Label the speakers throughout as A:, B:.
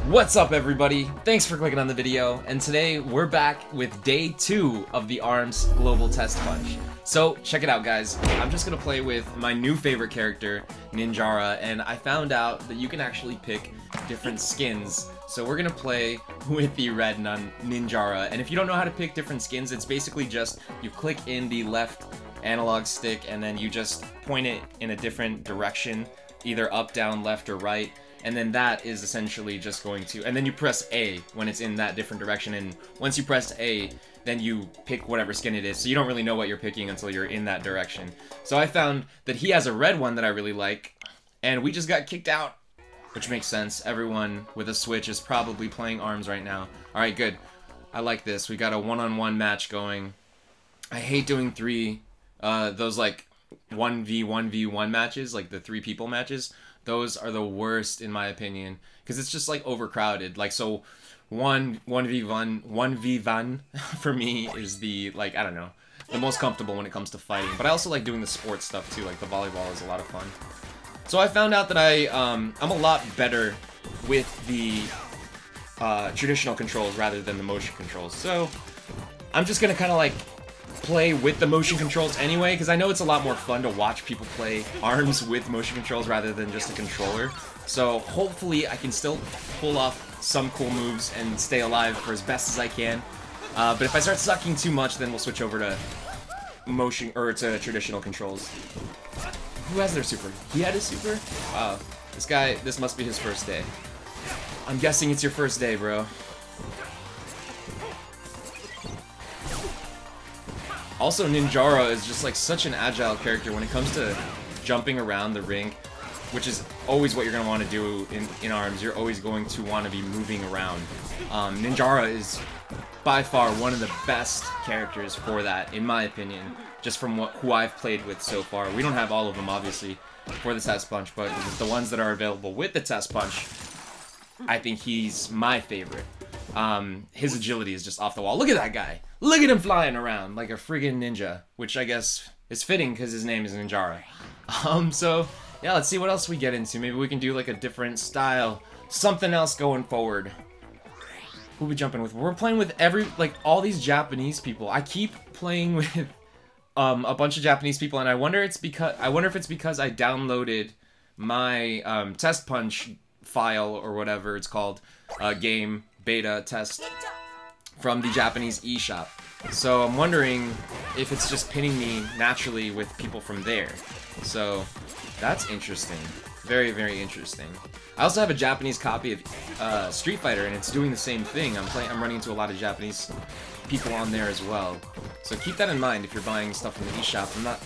A: What's up, everybody? Thanks for clicking on the video, and today we're back with day 2 of the ARMS Global TestPunch. So, check it out, guys. I'm just gonna play with my new favorite character, Ninjara, and I found out that you can actually pick different skins. So we're gonna play with the red Ninjara, and if you don't know how to pick different skins, it's basically just you click in the left analog stick and then you just point it in a different direction, either up, down, left, or right. And then that is essentially just going to, and then you press A when it's in that different direction, and once you press A, then you pick whatever skin it is, so you don't really know what you're picking until you're in that direction. So I found that he has a red one that I really like, and we just got kicked out, which makes sense. Everyone with a Switch is probably playing ARMS right now. Alright, good. I like this. We got a one-on-one match going. I hate doing those like 1v1v1 matches, like the 3 people matches. Those are the worst in my opinion, because it's just like overcrowded. Like, so 1v1 for me is the, like, I don't know, the most comfortable when it comes to fighting. But I also like doing the sports stuff too, like the volleyball is a lot of fun. So I found out that I'm a lot better with the traditional controls rather than the motion controls. So I'm just gonna kind of like play with the motion controls anyway, because I know it's a lot more fun to watch people play ARMS with motion controls rather than just a controller. So hopefully I can still pull off some cool moves and stay alive for as best as I can. But if I start sucking too much, then we'll switch over to motion, or to traditional controls. Who has their super? He had his super? Wow. This guy, this must be his first day. I'm guessing it's your first day, bro. Also, Ninjara is just like such an agile character when it comes to jumping around the ring, which is always what you're going to want to do in ARMS. You're always going to want to be moving around. Ninjara is by far one of the best characters for that, in my opinion, just from who I've played with so far. We don't have all of them, obviously, for the TestPunch, but the ones that are available with the TestPunch, I think he's my favorite. His agility is just off the wall. Look at that guy. Look at him flying around like a friggin' ninja, which I guess is fitting because his name is Ninjara. So yeah, let's see what else we get into. Maybe we can do like a different style, something else going forward. Who we jumping with? We're playing with all these Japanese people. I keep playing with a bunch of Japanese people, and I wonder if it's because I downloaded my TestPunch file or whatever it's called, game beta test, from the Japanese eShop. So I'm wondering if it's just pinning me naturally with people from there. So that's interesting. Very, very interesting. I also have a Japanese copy of Street Fighter, and it's doing the same thing. I'm running into a lot of Japanese people on there as well. So keep that in mind if you're buying stuff from the eShop. I'm not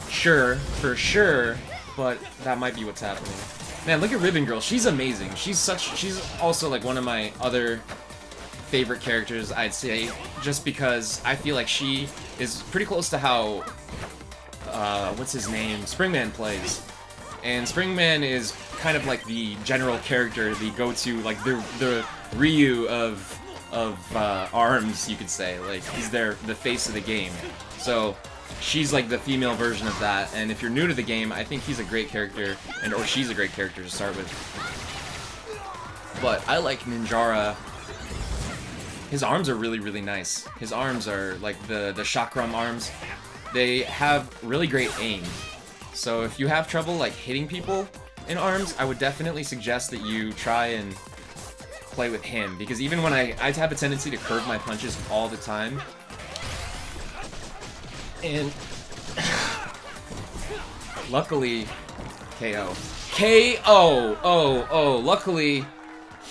A: sure for sure, but that might be what's happening. Man, look at Ribbon Girl. She's amazing. She's also like one of my other favorite characters, I'd say, just because I feel like she is pretty close to how what's his name, Springman plays. And Springman is kind of like the general character, the go-to, like the Ryu of ARMS, you could say. Like, he's the face of the game. So she's like the female version of that, and if you're new to the game, I think he's a great character, or she's a great character to start with. But I like Ninjara. His arms are really, really nice. His arms are like the chakram arms. They have really great aim. So if you have trouble like hitting people in ARMS, I would definitely suggest that you try and play with him, because even when I have a tendency to curve my punches all the time, and luckily, KO. Luckily,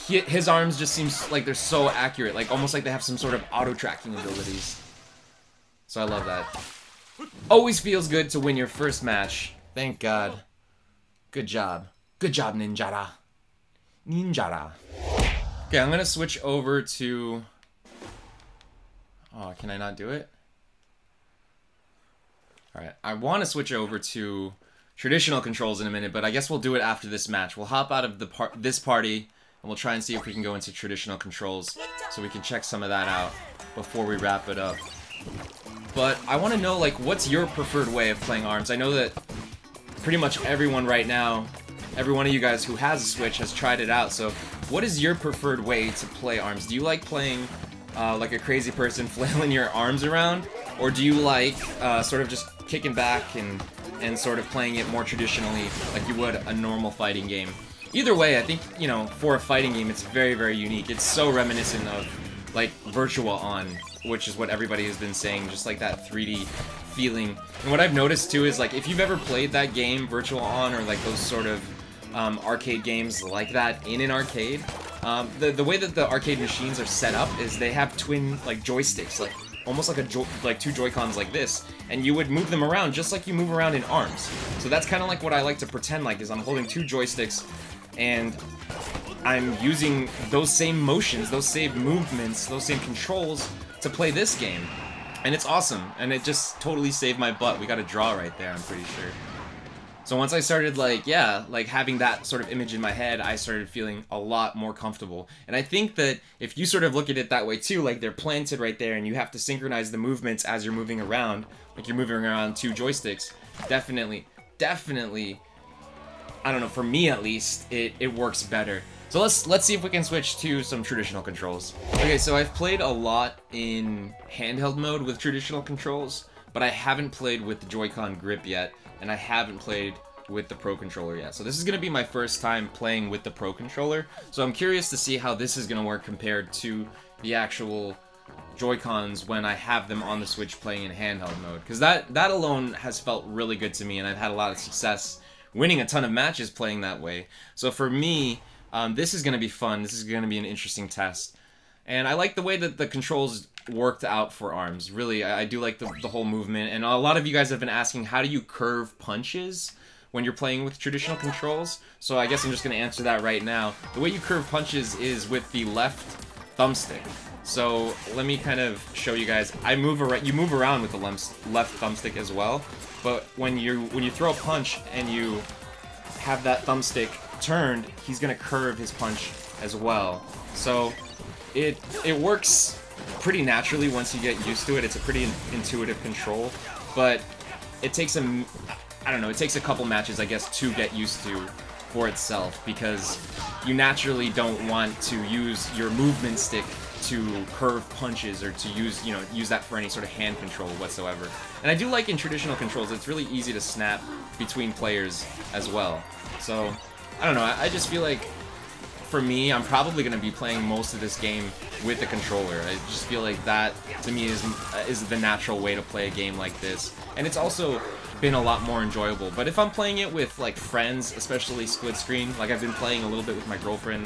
A: his arms just seems like they're so accurate, like almost like they have some sort of auto-tracking abilities. So I love that. Always feels good to win your first match. Thank God. Good job. Good job, Ninjara. Ninjara. Okay, I'm gonna switch over to... Oh, can I not do it? Alright, I want to switch over to traditional controls in a minute, but I guess we'll do it after this match. We'll hop out of this party, and we'll try and see if we can go into traditional controls, so we can check some of that out before we wrap it up. But I want to know, like, what's your preferred way of playing ARMS? I know that pretty much everyone right now every one of you guys who has a Switch has tried it out. So what is your preferred way to play ARMS? Do you like playing like a crazy person flailing your arms around? Or do you like sort of just kicking back and sort of playing it more traditionally like you would a normal fighting game? Either way, I think, you know, for a fighting game, it's very, very unique. It's so reminiscent of, like, Virtual On, which is what everybody has been saying, just like that 3D feeling. And what I've noticed, too, is, like, if you've ever played that game, Virtual On, or, like, those sort of arcade games like that in an arcade, the way that the arcade machines are set up is they have twin, like, joysticks, like, almost like two Joy-Cons like this, and you would move them around just like you move around in ARMS. So that's kind of like what I like to pretend like, is I'm holding two joysticks, and I'm using those same motions, those same movements, those same controls to play this game. And it's awesome, and it just totally saved my butt. We got a draw right there, I'm pretty sure. So once I started, like, yeah, like having that sort of image in my head, I started feeling a lot more comfortable. And I think that if you sort of look at it that way too, like they're planted right there and you have to synchronize the movements as you're moving around, like you're moving around two joysticks, definitely, I don't know, for me at least, it works better. So let's see if we can switch to some traditional controls. Okay, so I've played a lot in handheld mode with traditional controls, but I haven't played with the Joy-Con grip yet, and I haven't played with the Pro Controller yet. So this is going to be my first time playing with the Pro Controller, so I'm curious to see how this is going to work compared to the actual Joy-Cons when I have them on the Switch playing in handheld mode. Because that alone has felt really good to me, and I've had a lot of success winning a ton of matches playing that way. So for me, this is going to be fun. This is going to be an interesting test. And I like the way that the controls worked out for ARMS. Really, I do like the whole movement. And a lot of you guys have been asking, how do you curve punches when you're playing with traditional controls? So I guess I'm just going to answer that right now. The way you curve punches is with the left thumbstick. So let me kind of show you guys. You move around with the left thumbstick as well. But when you throw a punch and you have that thumbstick turned, he's gonna curve his punch as well. So it works pretty naturally once you get used to it. It's a pretty intuitive control, but it takes it takes a couple matches, I guess, to get used to for itself, because you naturally don't want to use your movement stick to curve punches or to use that for any sort of hand control whatsoever. And I do like in traditional controls, it's really easy to snap between players as well. So, I don't know, I just feel like, for me, I'm probably going to be playing most of this game with the controller. I just feel like that, to me, is the natural way to play a game like this. And it's also been a lot more enjoyable. But if I'm playing it with, like, friends, especially split screen, like I've been playing a little bit with my girlfriend,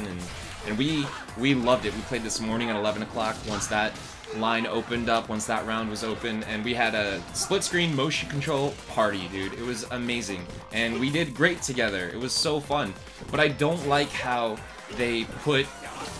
A: and we loved it. We played this morning at 11 o'clock once that line opened up, once that round was open, and we had a split screen motion control party, dude. It was amazing, and we did great together. It was so fun. But I don't like how they put,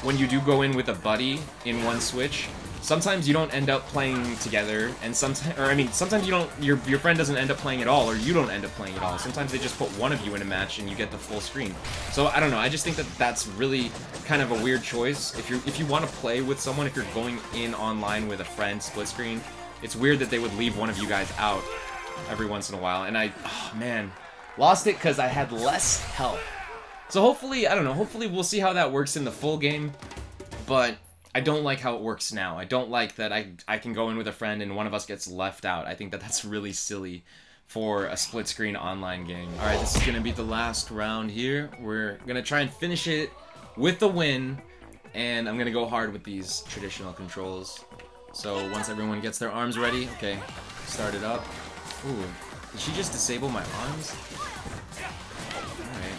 A: when you do go in with a buddy in one Switch, sometimes you don't end up playing together, and sometimes you don't, your friend doesn't end up playing at all, or you don't end up playing at all. Sometimes they just put one of you in a match and you get the full screen. So I don't know, I just think that that's really kind of a weird choice. If you want to play with someone, if you're going in online with a friend split screen, it's weird that they would leave one of you guys out every once in a while. And oh man, lost it because I had less health. So hopefully, I don't know, hopefully we'll see how that works in the full game, but I don't like how it works now. I don't like that I can go in with a friend and one of us gets left out. I think that that's really silly for a split-screen online game. Alright, this is going to be the last round here. We're going to try and finish it with the win, and I'm going to go hard with these traditional controls. So once everyone gets their arms ready, okay, start it up. Ooh, did she just disable my arms? Alright.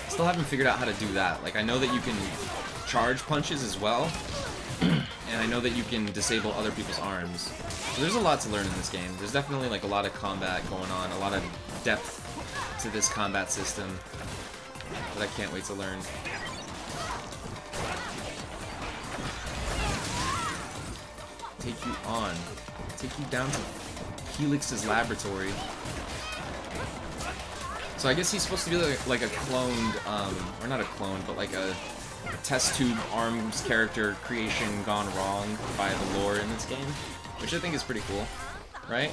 A: Still haven't figured out how to do that. Like, I know that you can charge punches as well, and I know that you can disable other people's arms. So there's a lot to learn in this game. There's definitely like a lot of combat going on, a lot of depth to this combat system that I can't wait to learn. Take you on. Take you down to Helix's laboratory. So I guess he's supposed to be like a cloned, or not a clone, but like a test tube ARMS character creation gone wrong by the lore in this game, which I think is pretty cool, right?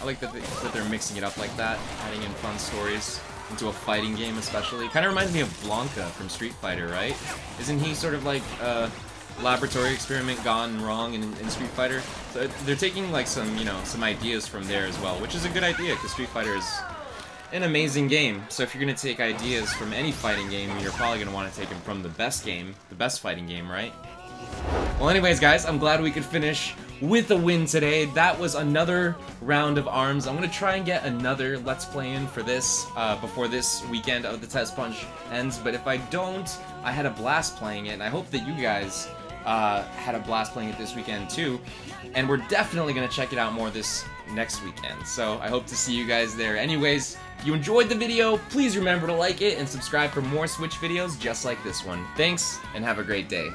A: I like that they're mixing it up like that, adding in fun stories. into a fighting game especially. Kind of reminds me of Blanca from Street Fighter, right? Isn't he sort of like a laboratory experiment gone wrong in Street Fighter? So they're taking like some, you know, some ideas from there as well, which is a good idea because Street Fighter is an amazing game. So if you're going to take ideas from any fighting game, you're probably going to want to take them from the best fighting game, right? Well, anyways, guys, I'm glad we could finish with a win today. That was another round of ARMS. I'm going to try and get another Let's Play in for this before this weekend of the Test Punch ends. But if I don't, I had a blast playing it, and I hope that you guys had a blast playing it this weekend too. And we're definitely going to check it out more this next weekend. So I hope to see you guys there. Anyways, if you enjoyed the video, please remember to like it and subscribe for more Switch videos just like this one. Thanks, and have a great day.